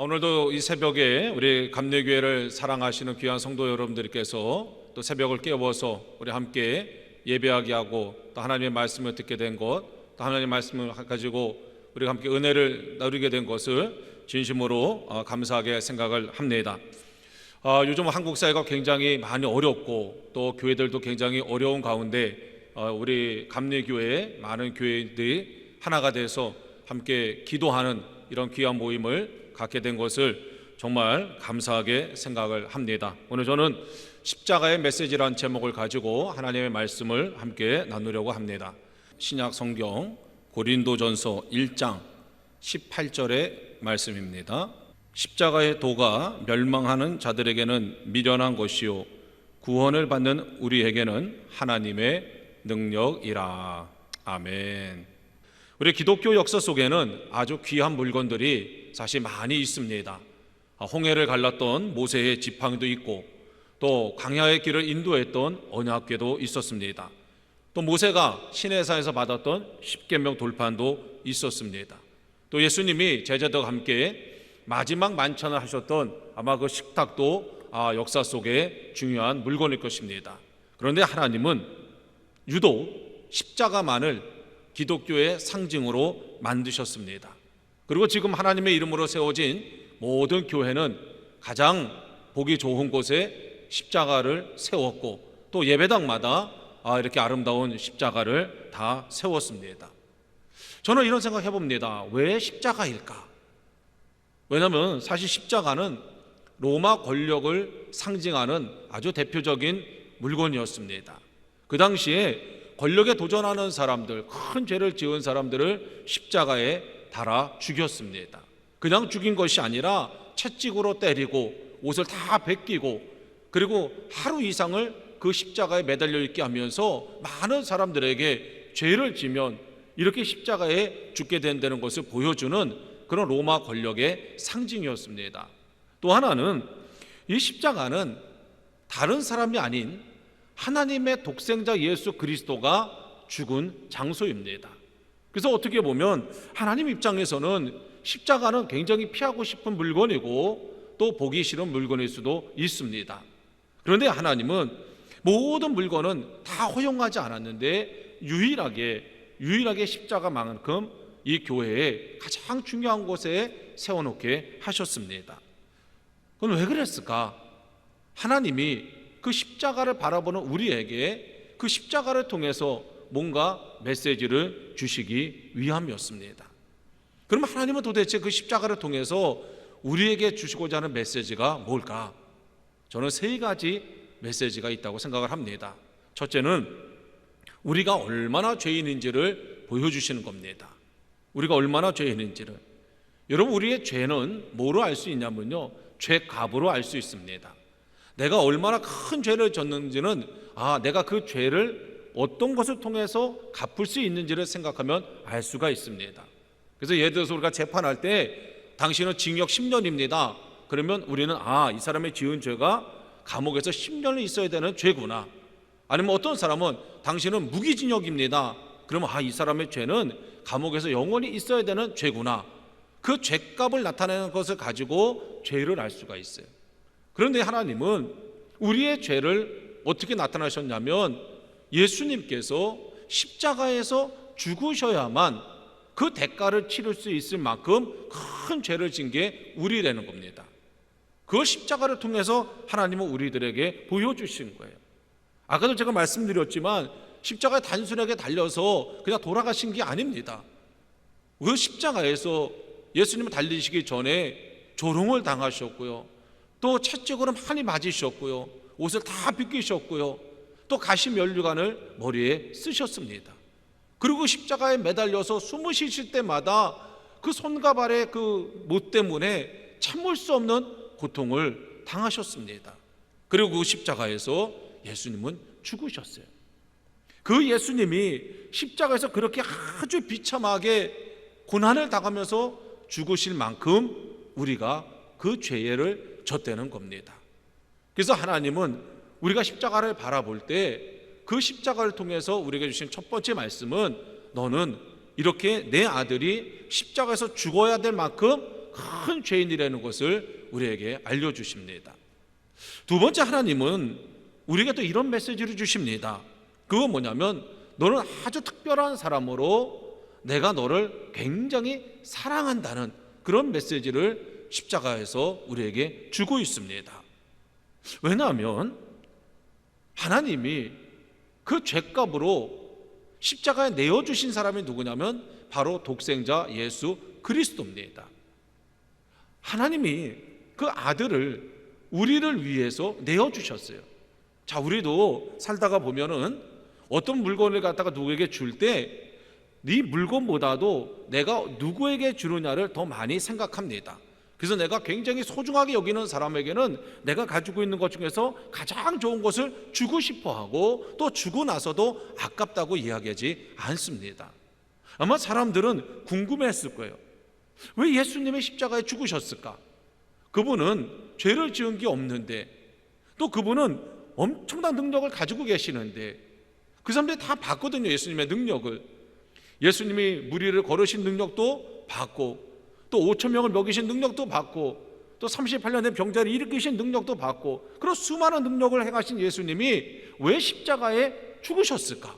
오늘도 이 새벽에 우리 감리교회를 사랑하시는 귀한 성도 여러분들께서 또 새벽을 깨워서 우리 함께 예배하게 하고 또 하나님의 말씀을 듣게 된 것, 또 하나님의 말씀을 가지고 우리가 함께 은혜를 나누게 된 것을 진심으로 감사하게 생각을 합니다. 요즘 한국 사회가 굉장히 많이 어렵고 또 교회들도 굉장히 어려운 가운데 우리 감리교회 많은 교회들이 하나가 돼서 함께 기도하는 이런 귀한 모임을 갖게 된 것을 정말 감사하게 생각을 합니다. 오늘 저는 십자가의 메시지라는 제목을 가지고 하나님의 말씀을 함께 나누려고 합니다. 신약 성경 고린도전서 1장 18절의 말씀입니다. 십자가의 도가 멸망하는 자들에게는 미련한 것이요 구원을 받는 우리에게는 하나님의 능력이라. 아멘. 우리 기독교 역사 속에는 아주 귀한 물건들이 사실 많이 있습니다. 홍해를 갈랐던 모세의 지팡이도 있고 또 광야의 길을 인도했던 언약궤도 있었습니다. 또 모세가 시내산에서 받았던 십계명 돌판도 있었습니다. 또 예수님이 제자들과 함께 마지막 만찬을 하셨던 아마 그 식탁도 역사 속에 중요한 물건일 것입니다. 그런데 하나님은 유독 십자가만을 기독교의 상징으로 만드셨습니다. 그리고 지금 하나님의 이름으로 세워진 모든 교회는 가장 보기 좋은 곳에 십자가를 세웠고 또 예배당마다 이렇게 아름다운 십자가를 다 세웠습니다. 저는 이런 생각 해봅니다. 왜 십자가일까? 왜냐하면 사실 십자가는 로마 권력을 상징하는 아주 대표적인 물건이었습니다. 그 당시에 권력에 도전하는 사람들, 큰 죄를 지은 사람들을 십자가에 달아 죽였습니다. 그냥 죽인 것이 아니라 채찍으로 때리고 옷을 다 벗기고 그리고 하루 이상을 그 십자가에 매달려 있게 하면서 많은 사람들에게 죄를 지면 이렇게 십자가에 죽게 된다는 것을 보여주는 그런 로마 권력의 상징이었습니다. 또 하나는 이 십자가는 다른 사람이 아닌 하나님의 독생자 예수 그리스도가 죽은 장소입니다. 그래서 어떻게 보면 하나님 입장에서는 십자가는 굉장히 피하고 싶은 물건이고 또 보기 싫은 물건일 수도 있습니다. 그런데 하나님은 모든 물건은 다 허용하지 않았는데 유일하게 십자가만큼 이 교회에 가장 중요한 곳에 세워놓게 하셨습니다. 그건 왜 그랬을까? 하나님이 그 십자가를 바라보는 우리에게 그 십자가를 통해서 뭔가 메시지를 주시기 위함이었습니다. 그럼 하나님은 도대체 그 십자가를 통해서 우리에게 주시고자 하는 메시지가 뭘까? 저는 세 가지 메시지가 있다고 생각을 합니다. 첫째는 우리가 얼마나 죄인인지를 보여주시는 겁니다. 우리가 얼마나 죄인인지를. 여러분, 우리의 죄는 뭐로 알 수 있냐면요, 죄값으로 알 수 있습니다. 내가 얼마나 큰 죄를 졌는지는 내가 그 죄를 어떤 것을 통해서 갚을 수 있는지를 생각하면 알 수가 있습니다. 그래서 예를 들어서 우리가 재판할 때 당신은 징역 10년입니다. 그러면 우리는 이 사람의 지은 죄가 감옥에서 10년을 있어야 되는 죄구나. 아니면 어떤 사람은 당신은 무기징역입니다. 그러면 이 사람의 죄는 감옥에서 영원히 있어야 되는 죄구나. 그 죄값을 나타내는 것을 가지고 죄를 알 수가 있어요. 그런데 하나님은 우리의 죄를 어떻게 나타나셨냐면 예수님께서 십자가에서 죽으셔야만 그 대가를 치를 수 있을 만큼 큰 죄를 진 게 우리라는 겁니다. 그 십자가를 통해서 하나님은 우리들에게 보여주신 거예요. 아까도 제가 말씀드렸지만 십자가에 단순하게 달려서 그냥 돌아가신 게 아닙니다. 그 십자가에서 예수님은 달리시기 전에 조롱을 당하셨고요, 또 채찍으로 많이 맞으셨고요, 옷을 다 벗기셨고요, 또 가시 면류관을 머리에 쓰셨습니다. 그리고 십자가에 매달려서 숨을 쉬실 때마다 그 손과 발의 그 못 때문에 참을 수 없는 고통을 당하셨습니다. 그리고 그 십자가에서 예수님은 죽으셨어요. 그 예수님이 십자가에서 그렇게 아주 비참하게 고난을 당하면서 죽으실 만큼 우리가 그 죄를 졌다는 겁니다. 그래서 하나님은 우리가 십자가를 바라볼 때 그 십자가를 통해서 우리에게 주신 첫 번째 말씀은 너는 이렇게 내 아들이 십자가에서 죽어야 될 만큼 큰 죄인이라는 것을 우리에게 알려주십니다. 두 번째, 하나님은 우리에게 또 이런 메시지를 주십니다. 그건 뭐냐면 너는 아주 특별한 사람으로 내가 너를 굉장히 사랑한다는 그런 메시지를 십자가에서 우리에게 주고 있습니다. 왜냐하면 하나님이 그 죄값으로 십자가에 내어주신 사람이 누구냐면 바로 독생자 예수 그리스도입니다. 하나님이 그 아들을 우리를 위해서 내어주셨어요. 자, 우리도 살다가 보면은 어떤 물건을 갖다가 누구에게 줄 때 네 물건보다도 내가 누구에게 주느냐를 더 많이 생각합니다. 그래서 내가 굉장히 소중하게 여기는 사람에게는 내가 가지고 있는 것 중에서 가장 좋은 것을 주고 싶어 하고 또 주고 나서도 아깝다고 이야기하지 않습니다. 아마 사람들은 궁금했을 거예요. 왜 예수님이 십자가에 죽으셨을까? 그분은 죄를 지은 게 없는데, 또 그분은 엄청난 능력을 가지고 계시는데, 그 사람들이 다 봤거든요. 예수님의 능력을. 예수님이 무리를 걸으신 능력도 봤고, 또 5천 명을 먹이신 능력도 봤고, 또 38년 된 병자를 일으키신 능력도 봤고, 그런 수많은 능력을 행하신 예수님이 왜 십자가에 죽으셨을까?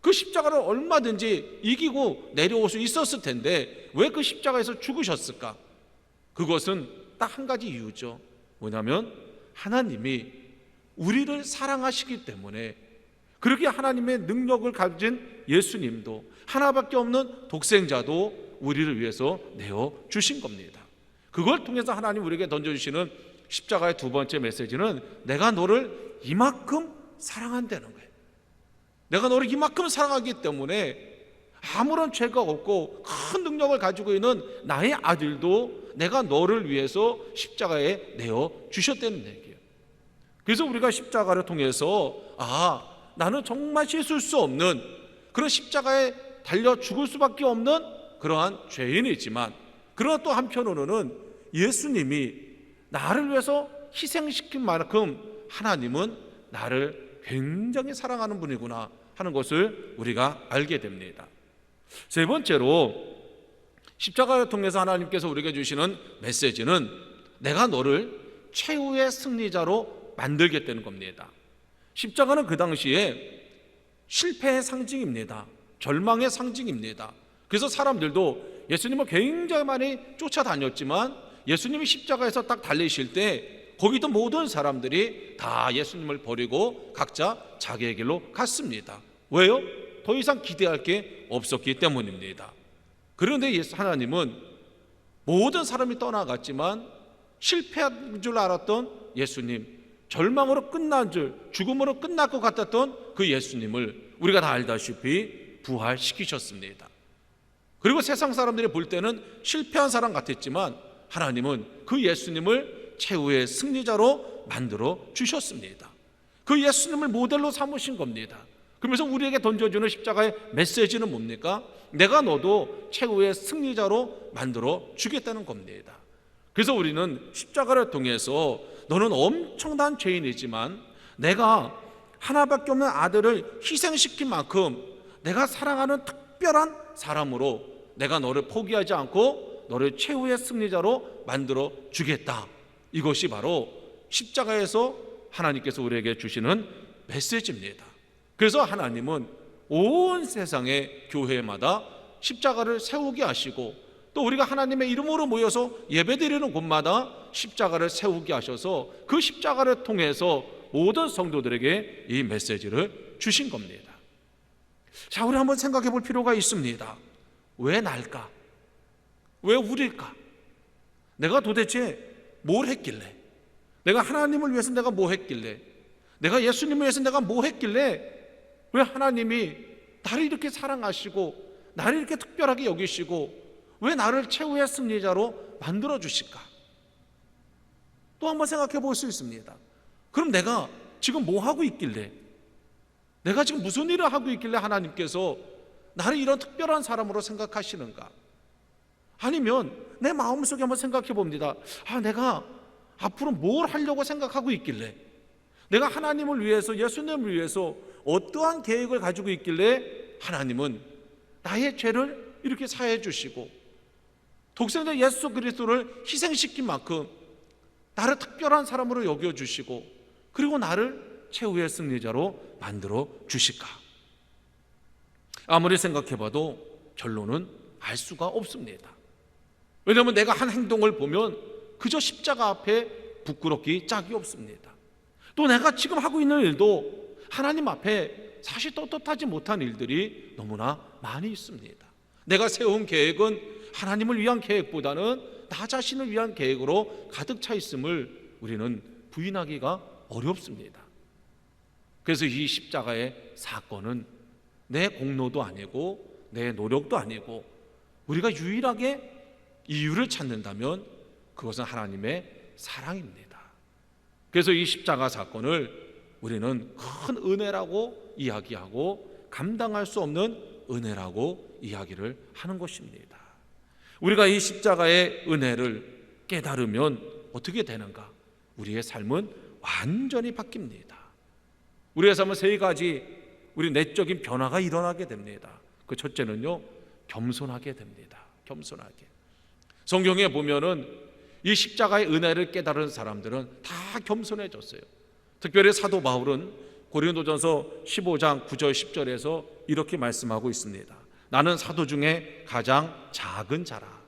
그 십자가를 얼마든지 이기고 내려올 수 있었을 텐데 왜 그 십자가에서 죽으셨을까? 그것은 딱 한 가지 이유죠. 뭐냐면 하나님이 우리를 사랑하시기 때문에, 그렇게 하나님의 능력을 가진 예수님도, 하나밖에 없는 독생자도 우리를 위해서 내어주신 겁니다. 그걸 통해서 하나님 우리에게 던져주시는 십자가의 두 번째 메시지는 내가 너를 이만큼 사랑한다는 거예요. 내가 너를 이만큼 사랑하기 때문에 아무런 죄가 없고 큰 능력을 가지고 있는 나의 아들도 내가 너를 위해서 십자가에 내어주셨다는 얘기예요. 그래서 우리가 십자가를 통해서 나는 정말 씻을 수 없는 그런 십자가에 달려 죽을 수밖에 없는 그러한 죄인이지만, 그러나 또 한편으로는 예수님이 나를 위해서 희생시킨 만큼 하나님은 나를 굉장히 사랑하는 분이구나 하는 것을 우리가 알게 됩니다. 세 번째로 십자가를 통해서 하나님께서 우리에게 주시는 메시지는 내가 너를 최후의 승리자로 만들겠다는 겁니다. 십자가는 그 당시에 실패의 상징입니다. 절망의 상징입니다. 그래서 사람들도 예수님을 굉장히 많이 쫓아다녔지만 예수님이 십자가에서 딱 달리실 때 거기도 모든 사람들이 다 예수님을 버리고 각자 자기의 길로 갔습니다. 왜요? 더 이상 기대할 게 없었기 때문입니다. 그런데 하나님은 모든 사람이 떠나갔지만 실패한 줄 알았던 예수님, 절망으로 끝난 줄, 죽음으로 끝날 것 같았던 그 예수님을 우리가 다 알다시피 부활시키셨습니다. 그리고 세상 사람들이 볼 때는 실패한 사람 같았지만 하나님은 그 예수님을 최후의 승리자로 만들어 주셨습니다. 그 예수님을 모델로 삼으신 겁니다. 그러면서 우리에게 던져주는 십자가의 메시지는 뭡니까? 내가 너도 최후의 승리자로 만들어 주겠다는 겁니다. 그래서 우리는 십자가를 통해서 너는 엄청난 죄인이지만 내가 하나밖에 없는 아들을 희생시킨 만큼 내가 사랑하는 특별한 사람으로 내가 너를 포기하지 않고 너를 최후의 승리자로 만들어 주겠다. 이것이 바로 십자가에서 하나님께서 우리에게 주시는 메시지입니다. 그래서 하나님은 온 세상의 교회마다 십자가를 세우게 하시고 또 우리가 하나님의 이름으로 모여서 예배드리는 곳마다 십자가를 세우게 하셔서 그 십자가를 통해서 모든 성도들에게 이 메시지를 주신 겁니다. 자, 우리 한번 생각해 볼 필요가 있습니다. 왜 날까? 왜 우리일까? 내가 도대체 뭘 했길래? 내가 하나님을 위해서 내가 뭐 했길래? 내가 예수님을 위해서 내가 뭐 했길래 왜 하나님이 나를 이렇게 사랑하시고 나를 이렇게 특별하게 여기시고 왜 나를 최후의 승리자로 만들어 주실까? 또 한번 생각해 볼 수 있습니다. 그럼 내가 지금 뭐 하고 있길래, 내가 지금 무슨 일을 하고 있길래 하나님께서 나를 이런 특별한 사람으로 생각하시는가? 아니면 내 마음속에 한번 생각해 봅니다. 내가 앞으로 뭘 하려고 생각하고 있길래, 내가 하나님을 위해서, 예수님을 위해서 어떠한 계획을 가지고 있길래 하나님은 나의 죄를 이렇게 사해 주시고 독생자 예수 그리스도를 희생시킨 만큼 나를 특별한 사람으로 여겨주시고 그리고 나를 최후의 승리자로 만들어 주실까? 아무리 생각해봐도 결론은 알 수가 없습니다. 왜냐하면 내가 한 행동을 보면 그저 십자가 앞에 부끄럽기 짝이 없습니다. 또 내가 지금 하고 있는 일도 하나님 앞에 사실 떳떳하지 못한 일들이 너무나 많이 있습니다. 내가 세운 계획은 하나님을 위한 계획보다는 나 자신을 위한 계획으로 가득 차 있음을 우리는 부인하기가 어렵습니다. 그래서 이 십자가의 사건은 내 공로도 아니고 내 노력도 아니고 우리가 유일하게 이유를 찾는다면 그것은 하나님의 사랑입니다. 그래서 이 십자가 사건을 우리는 큰 은혜라고 이야기하고 감당할 수 없는 은혜라고 이야기를 하는 것입니다. 우리가 이 십자가의 은혜를 깨달으면 어떻게 되는가? 우리의 삶은 완전히 바뀝니다. 우리의 삶은 세 가지 우리 내적인 변화가 일어나게 됩니다. 그 첫째는요, 겸손하게 됩니다. 겸손하게. 성경에 보면은 이 십자가의 은혜를 깨달은 사람들은 다 겸손해졌어요. 특별히 사도 바울은 고린도전서 15장 9절 10절에서 이렇게 말씀하고 있습니다. 나는 사도 중에 가장 작은 자라.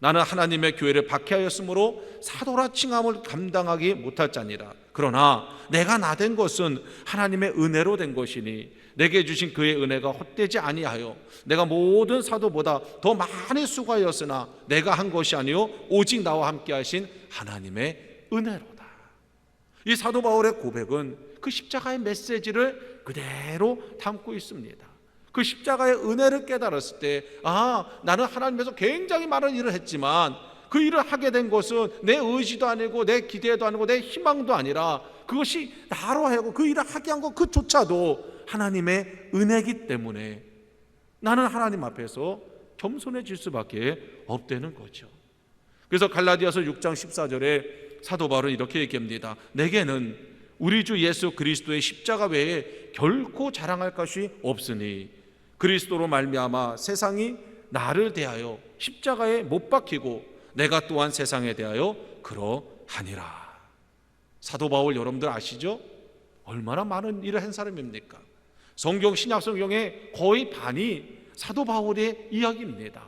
나는 하나님의 교회를 박해하였으므로 사도라 칭함을 감당하기 못할 자니라. 그러나 내가 나된 것은 하나님의 은혜로 된 것이니 내게 주신 그의 은혜가 헛되지 아니하여 내가 모든 사도보다 더 많이 수고하였으나 내가 한 것이 아니요 오직 나와 함께 하신 하나님의 은혜로다. 이 사도 바울의 고백은 그 십자가의 메시지를 그대로 담고 있습니다. 그 십자가의 은혜를 깨달았을 때 나는 하나님께서 굉장히 많은 일을 했지만 그 일을 하게 된 것은 내 의지도 아니고 내 기대도 아니고 내 희망도 아니라 그것이 나로 하여금 그 일을 하게 한 것 그조차도 하나님의 은혜이기 때문에 나는 하나님 앞에서 겸손해질 수밖에 없다는 거죠. 그래서 갈라디아서 6장 14절에 사도 바울은 이렇게 얘기합니다. 내게는 우리 주 예수 그리스도의 십자가 외에 결코 자랑할 것이 없으니 그리스도로 말미암아 세상이 나를 대하여 십자가에 못 박히고 내가 또한 세상에 대하여 그러하니라. 사도 바울 여러분들 아시죠? 얼마나 많은 일을 한 사람입니까? 성경 신약 성경의 거의 반이 사도 바울의 이야기입니다.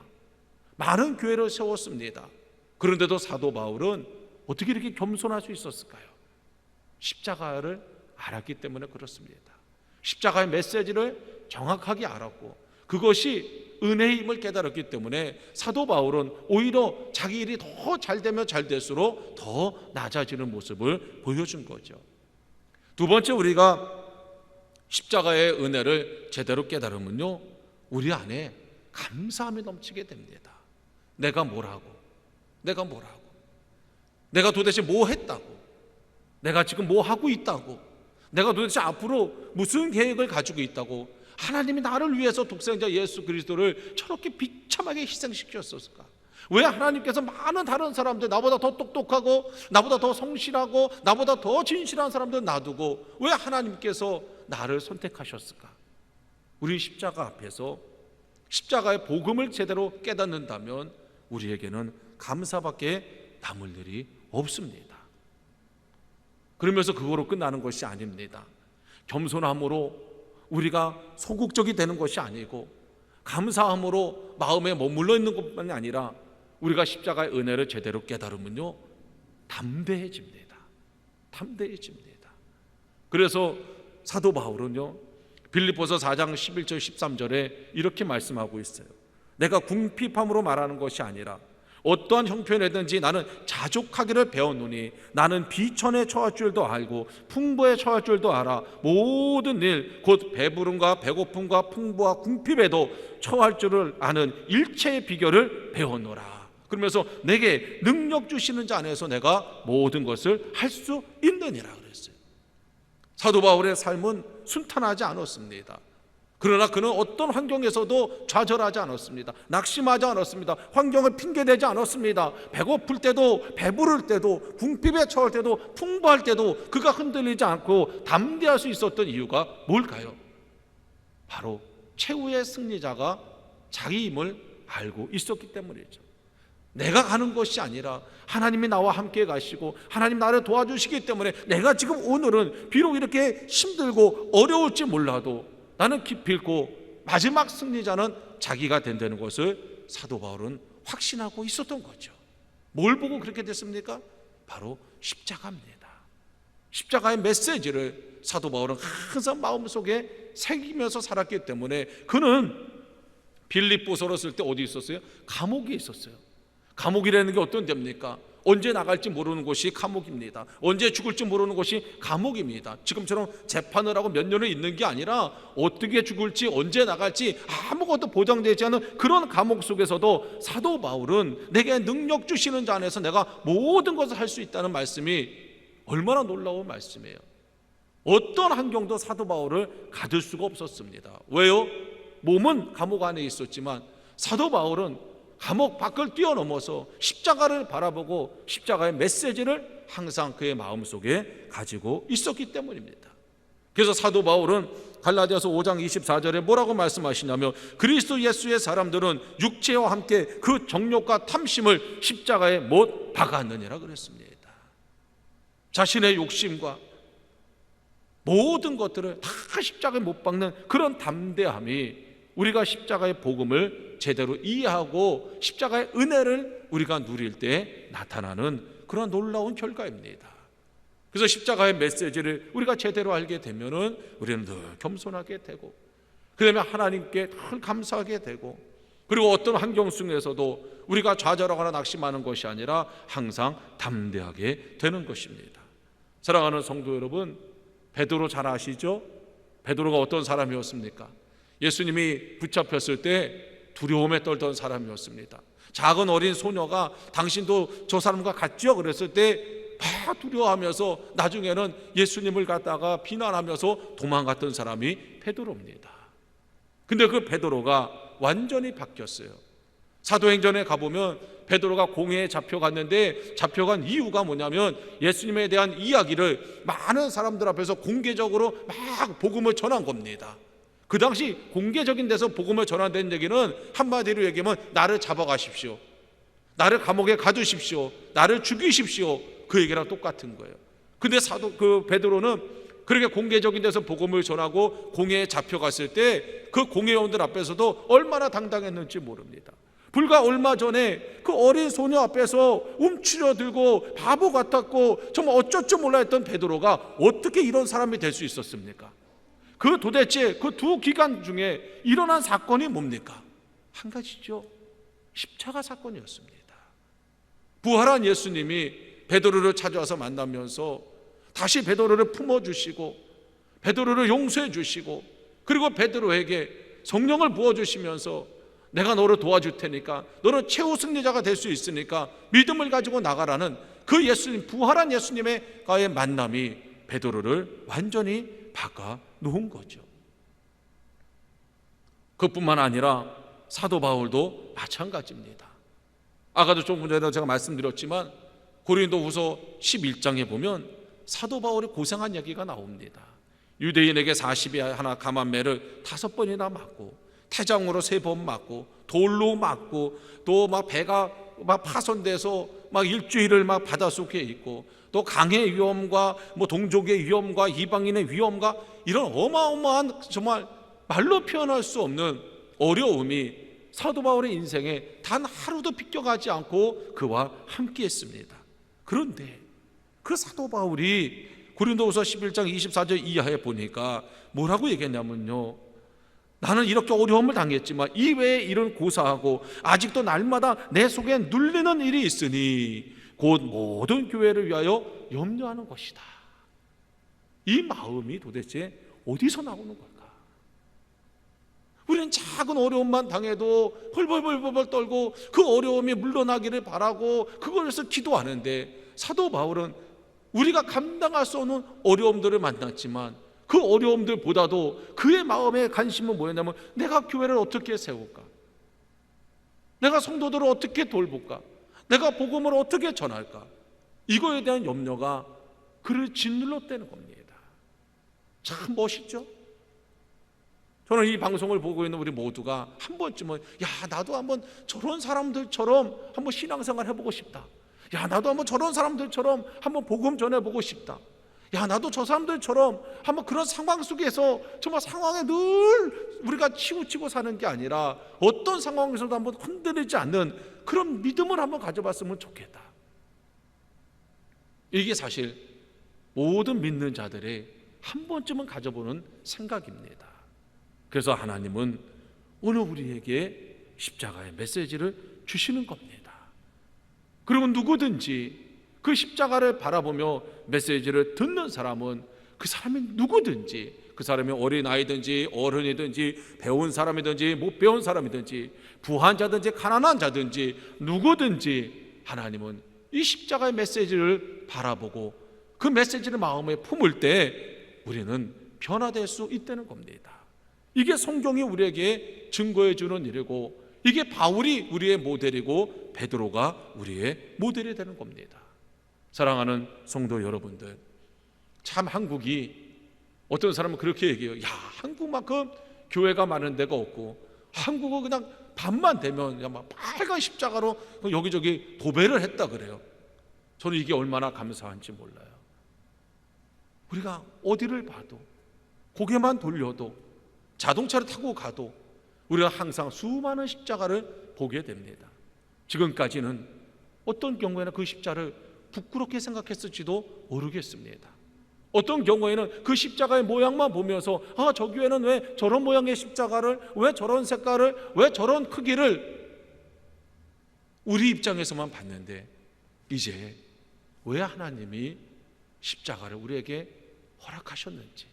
많은 교회를 세웠습니다. 그런데도 사도 바울은 어떻게 이렇게 겸손할 수 있었을까요? 십자가를 알았기 때문에 그렇습니다. 십자가의 메시지를 정확하게 알았고 그것이 은혜임을 깨달았기 때문에 사도 바울은 오히려 자기 일이 더 잘되면 잘될수록 더 낮아지는 모습을 보여준 거죠. 두 번째, 우리가 십자가의 은혜를 제대로 깨달으면요, 우리 안에 감사함이 넘치게 됩니다. 내가 뭘 하고 내가 도대체 뭐 했다고, 내가 지금 뭐 하고 있다고, 내가 도대체 앞으로 무슨 계획을 가지고 있다고, 하나님이 나를 위해서 독생자 예수 그리스도를 저렇게 비참하게 희생시켰을까? 왜 하나님께서 많은 다른 사람들, 나보다 더 똑똑하고 나보다 더 성실하고 나보다 더 진실한 사람들 놔두고 왜 하나님께서 나를 선택하셨을까? 우리 십자가 앞에서 십자가의 복음을 제대로 깨닫는다면 우리에게는 감사밖에 남을 일이 없습니다. 그러면서 그거로 끝나는 것이 아닙니다. 겸손함으로 우리가 소극적이 되는 것이 아니고 감사함으로 마음에 머물러 있는 것만이 아니라 우리가 십자가의 은혜를 제대로 깨달으면요, 담대해집니다. 그래서 사도 바울은요, 빌립보서 4장 11절 13절에 이렇게 말씀하고 있어요. 내가 궁핍함으로 말하는 것이 아니라 어떠한 형편이든지 나는 자족하기를 배웠노니 나는 비천에 처할 줄도 알고 풍부에 처할 줄도 알아 모든 일 곧 배부름과 배고픔과 풍부와 궁핍에도 처할 줄을 아는 일체의 비결을 배웠노라. 그러면서 내게 능력 주시는 자 안에서 내가 모든 것을 할 수 있느니라 그랬어요. 사도 바울의 삶은 순탄하지 않았습니다. 그러나 그는 어떤 환경에서도 좌절하지 않았습니다. 낙심하지 않았습니다. 환경을 핑계대지 않았습니다. 배고플 때도 배부를 때도 궁핍에 처할 때도 풍부할 때도 그가 흔들리지 않고 담대할 수 있었던 이유가 뭘까요? 바로 최후의 승리자가 자기임을 알고 있었기 때문이죠. 내가 가는 것이 아니라 하나님이 나와 함께 가시고 하나님 나를 도와주시기 때문에 내가 지금 오늘은 비록 이렇게 힘들고 어려울지 몰라도 나는 기필코 마지막 승리자는 자기가 된다는 것을 사도 바울은 확신하고 있었던 거죠. 뭘 보고 그렇게 됐습니까? 바로 십자가입니다. 십자가의 메시지를 사도 바울은 항상 마음속에 새기면서 살았기 때문에 그는 빌립보서로 쓸 때 어디 있었어요? 감옥에 있었어요. 감옥이라는 게 어떤 데입니까? 언제 나갈지 모르는 곳이 감옥입니다. 언제 죽을지 모르는 곳이 감옥입니다. 지금처럼 재판을 하고 몇 년을 있는 게 아니라 어떻게 죽을지 언제 나갈지 아무것도 보장되지 않은 그런 감옥 속에서도 사도 바울은 내게 능력 주시는 자 안에서 내가 모든 것을 할 수 있다는 말씀이 얼마나 놀라운 말씀이에요. 어떤 환경도 사도 바울을 가둘 수가 없었습니다. 왜요? 몸은 감옥 안에 있었지만 사도 바울은 감옥 밖을 뛰어넘어서 십자가를 바라보고 십자가의 메시지를 항상 그의 마음속에 가지고 있었기 때문입니다. 그래서 사도 바울은 갈라디아서 5장 24절에 뭐라고 말씀하시냐면 그리스도 예수의 사람들은 육체와 함께 그 정욕과 탐심을 십자가에 못 박았느니라 그랬습니다. 자신의 욕심과 모든 것들을 다 십자가에 못 박는 그런 담대함이 우리가 십자가의 복음을 제대로 이해하고 십자가의 은혜를 우리가 누릴 때 나타나는 그런 놀라운 결과입니다. 그래서 십자가의 메시지를 우리가 제대로 알게 되면은 우리는 늘 겸손하게 되고 그다음에 하나님께 늘 감사하게 되고 그리고 어떤 환경 속에서도 우리가 좌절하거나 낙심하는 것이 아니라 항상 담대하게 되는 것입니다. 사랑하는 성도 여러분, 베드로 잘 아시죠? 베드로가 어떤 사람이었습니까? 예수님이 붙잡혔을 때 두려움에 떨던 사람이었습니다. 작은 어린 소녀가 당신도 저 사람과 같죠? 그랬을 때 막 두려워하면서 나중에는 예수님을 갖다가 비난하면서 도망갔던 사람이 베드로입니다. 근데 그 베드로가 완전히 바뀌었어요. 사도행전에 가보면 베드로가 공회에 잡혀갔는데 잡혀간 이유가 뭐냐면 예수님에 대한 이야기를 많은 사람들 앞에서 공개적으로 막 복음을 전한 겁니다. 그 당시 공개적인 데서 복음을 전한다는 얘기는 한마디로 얘기하면 나를 잡아가십시오, 나를 감옥에 가두십시오, 나를 죽이십시오, 그 얘기랑 똑같은 거예요. 근데 그 베드로는 그렇게 공개적인 데서 복음을 전하고 공회에 잡혀갔을 때 그 공회원들 앞에서도 얼마나 당당했는지 모릅니다. 불과 얼마 전에 그 어린 소녀 앞에서 움츠려들고 바보 같았고 정말 어쩔 줄 몰라 했던 베드로가 어떻게 이런 사람이 될 수 있었습니까? 그 도대체 그 두 기간 중에 일어난 사건이 뭡니까? 한 가지죠. 십자가 사건이었습니다. 부활한 예수님이 베드로를 찾아와서 만나면서 다시 베드로를 품어주시고 베드로를 용서해 주시고 그리고 베드로에게 성령을 부어주시면서 내가 너를 도와줄 테니까 너는 최후 승리자가 될 수 있으니까 믿음을 가지고 나가라는 그 예수님, 부활한 예수님과의 만남이 베드로를 완전히 바꿔 놓은 거죠. 그뿐만 아니라 사도 바울도 마찬가지입니다. 아까도 조금 전에 제가 말씀드렸지만 고린도후서 11장에 보면 사도 바울이 고생한 얘기가 나옵니다. 유대인에게 40이 가만매를 5번이나 맞고 태장으로 3번 맞고 돌로 맞고 또 막 배가 막 파손돼서 막 일주일을 막 바닷속에 있고 또 강의 위험과 뭐 동족의 위험과 이방인의 위험과 이런 어마어마한 정말 말로 표현할 수 없는 어려움이 사도 바울의 인생에 단 하루도 비껴가지 않고 그와 함께 했습니다. 그런데 그 사도 바울이 고린도후서 11장 24절 이하에 보니까 뭐라고 얘기했냐면요, 나는 이렇게 어려움을 당했지만 이외에 이런 고사하고 아직도 날마다 내 속에 눌리는 일이 있으니 곧 모든 교회를 위하여 염려하는 것이다. 이 마음이 도대체 어디서 나오는 걸까? 우리는 작은 어려움만 당해도 헐벌벌벌 떨고 그 어려움이 물러나기를 바라고 그걸로서 기도하는데 사도 바울은 우리가 감당할 수 없는 어려움들을 만났지만 그 어려움들보다도 그의 마음의 관심은 뭐였냐면 내가 교회를 어떻게 세울까? 내가 성도들을 어떻게 돌볼까? 내가 복음을 어떻게 전할까? 이거에 대한 염려가 그를 짓눌렀다는 겁니다. 참 멋있죠? 저는 이 방송을 보고 있는 우리 모두가 한 번쯤은 나도 한번 저런 사람들처럼 한번 신앙생활 해보고 싶다. 나도 한번 저런 사람들처럼 한번 복음 전해보고 싶다. 나도 저 사람들처럼 한번 그런 상황 속에서 정말 상황에 늘 우리가 치우치고 사는 게 아니라 어떤 상황에서도 한번 흔들리지 않는 그런 믿음을 한번 가져봤으면 좋겠다. 이게 사실 모든 믿는 자들의 한 번쯤은 가져보는 생각입니다. 그래서 하나님은 오늘 우리에게 십자가의 메시지를 주시는 겁니다. 그리고 누구든지 그 십자가를 바라보며 메시지를 듣는 사람은 그 사람이 누구든지, 그 사람이 어린아이든지 어른이든지 배운 사람이든지 못 배운 사람이든지 부한 자든지 가난한 자든지 누구든지 하나님은 이 십자가의 메시지를 바라보고 그 메시지를 마음에 품을 때 우리는 변화될 수 있다는 겁니다. 이게 성경이 우리에게 증거해 주는 일이고, 이게 바울이 우리의 모델이고 베드로가 우리의 모델이 되는 겁니다. 사랑하는 성도 여러분들, 참 한국이, 어떤 사람은 그렇게 얘기해요. 한국만큼 교회가 많은 데가 없고 한국은 그냥 밤만 되면 막 빨간 십자가로 여기저기 도배를 했다 그래요. 저는 이게 얼마나 감사한지 몰라요. 우리가 어디를 봐도, 고개만 돌려도, 자동차를 타고 가도 우리가 항상 수많은 십자가를 보게 됩니다. 지금까지는 어떤 경우에는 그 십자가를 부끄럽게 생각했을지도 모르겠습니다. 어떤 경우에는 그 십자가의 모양만 보면서 저 교회는 왜 저런 모양의 십자가를, 왜 저런 색깔을, 왜 저런 크기를 우리 입장에서만 봤는데, 이제 왜 하나님이 십자가를 우리에게 허락하셨는지,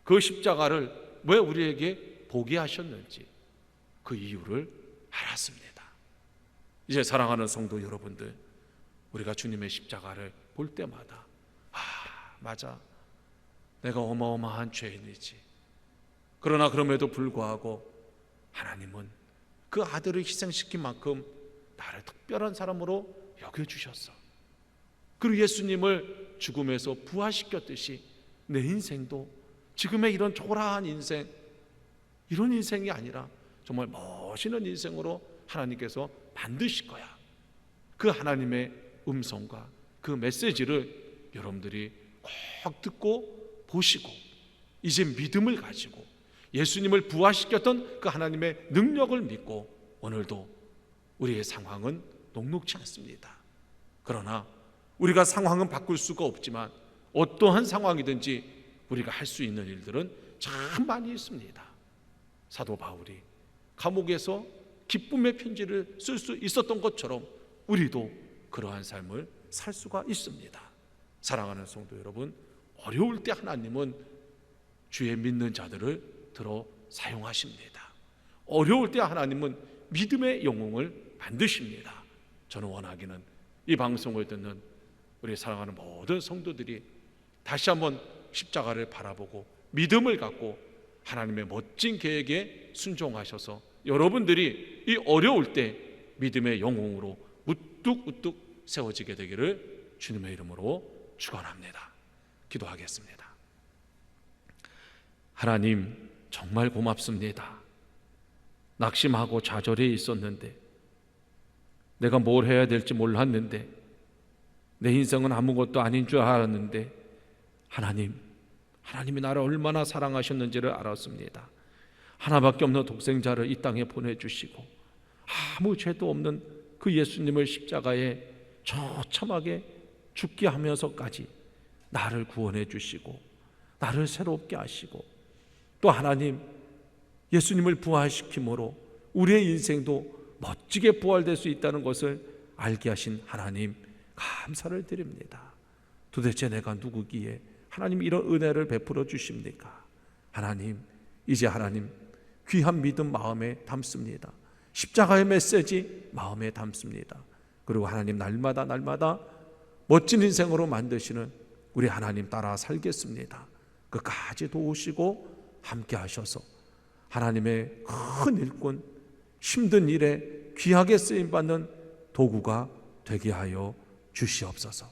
그 십자가를 왜 우리에게 보게 하셨는지 그 이유를 알았습니다. 이제 사랑하는 성도 여러분들, 우리가 주님의 십자가를 볼 때마다 맞아, 내가 어마어마한 죄인이지. 그러나 그럼에도 불구하고 하나님은 그 아들을 희생시킨 만큼 나를 특별한 사람으로 여겨주셨어. 그리고 예수님을 죽음에서 부활시켰듯이 내 인생도 지금의 이런 초라한 인생, 이런 인생이 아니라 정말 멋있는 인생으로 하나님께서 만드실 거야. 그 하나님의 음성과 그 메시지를 여러분들이 꼭 듣고 보시고, 이제 믿음을 가지고 예수님을 부활시켰던 그 하나님의 능력을 믿고, 오늘도 우리의 상황은 녹록지 않습니다. 그러나 우리가 상황은 바꿀 수가 없지만 어떠한 상황이든지 우리가 할 수 있는 일들은 참 많이 있습니다. 사도 바울이 감옥에서 기쁨의 편지를 쓸 수 있었던 것처럼 우리도 그러한 삶을 살 수가 있습니다. 사랑하는 성도 여러분, 어려울 때 하나님은 주의 믿는 자들을 들어 사용하십니다. 어려울 때 하나님은 믿음의 영웅을 만드십니다. 저는 원하기는 이 방송을 듣는 우리 사랑하는 모든 성도들이 다시 한번 십자가를 바라보고 믿음을 갖고 하나님의 멋진 계획에 순종하셔서 여러분들이 이 어려울 때 믿음의 영웅으로 우뚝우뚝 세워지게 되기를 주님의 이름으로 축원합니다. 기도하겠습니다. 하나님, 정말 고맙습니다. 낙심하고 좌절해 있었는데, 내가 뭘 해야 될지 몰랐는데, 내 인생은 아무것도 아닌 줄 알았는데 하나님이 나를 얼마나 사랑하셨는지를 알았습니다. 하나밖에 없는 독생자를 이 땅에 보내주시고 아무 죄도 없는 그 예수님을 십자가에 처참하게 죽게 하면서까지 나를 구원해 주시고 나를 새롭게 하시고, 또 하나님, 예수님을 부활시킴으로 우리의 인생도 멋지게 부활될 수 있다는 것을 알게 하신 하나님, 감사를 드립니다. 도대체 내가 누구기에 하나님 이런 은혜를 베풀어 주십니까? 하나님, 이제 하나님 귀한 믿음 마음에 담습니다. 십자가의 메시지 마음에 담습니다. 그리고 하나님, 날마다 멋진 인생으로 만드시는 우리 하나님 따라 살겠습니다. 끝까지 도우시고 함께 하셔서 하나님의 큰 일꾼, 힘든 일에 귀하게 쓰임받는 도구가 되게 하여 주시옵소서.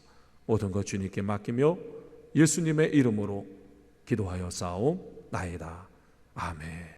모든 것 주님께 맡기며 예수님의 이름으로 기도하여 싸움나이다. 아멘.